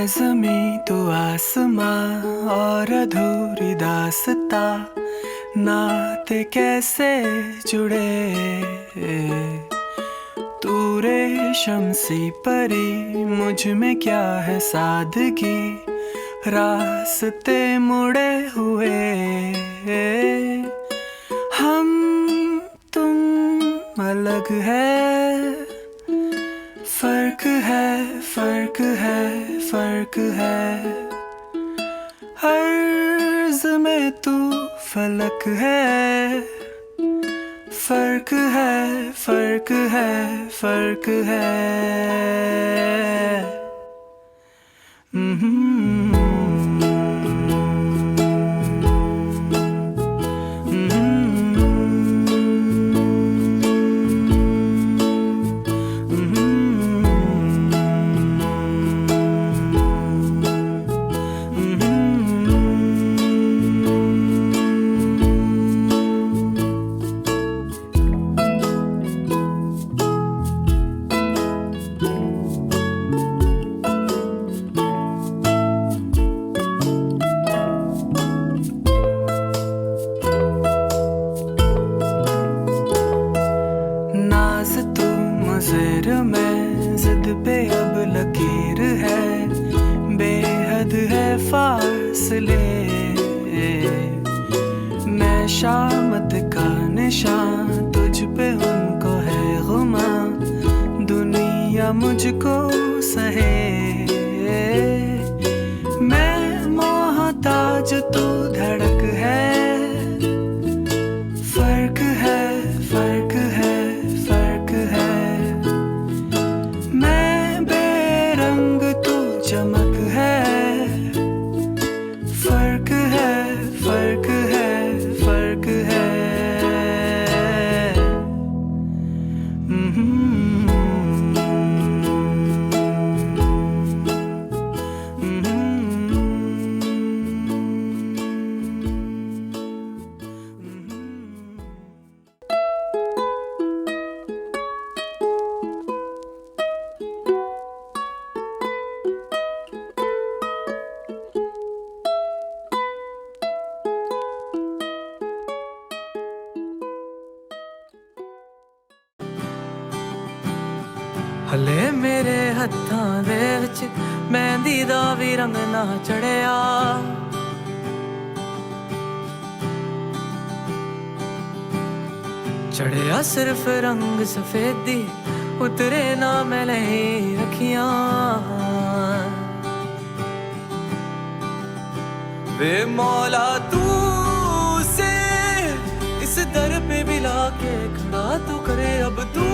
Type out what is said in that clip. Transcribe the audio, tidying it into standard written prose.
जमी तो आसमां और अधूरी दास्ता, नाते कैसे जुड़े। तू रेशम सी परी, मुझ में क्या है सादगी, रास्ते मुड़े हुए। हम तुम अलग है, फर्क है, फर्क है, फर्क है। अर्ज़ में तू फलक है, फर्क है, फर्क है, फर्क है। मुज़र में ज़िद पे अब लकीर है, बेहद है फासले। मैं शामत का निशान, तुझ पे उनको है गुमा, दुनिया मुझको सहे। मैं मोहताज तू धड़क है, फर्क है, फर्क है, फर्क है। मैं बेरंग तू चमक है, फर्क है, फर्क है, फर्क है। हले मेरे हत्थां दे विच मेहंदी दा भी रंग ना चढ़िया। चढ़िया सिर्फ रंग सफेदी, उतरे ना मैंने ही रखियां। वे मौला तू से इस दर पे भी लाके खड़ा तू करे अब तू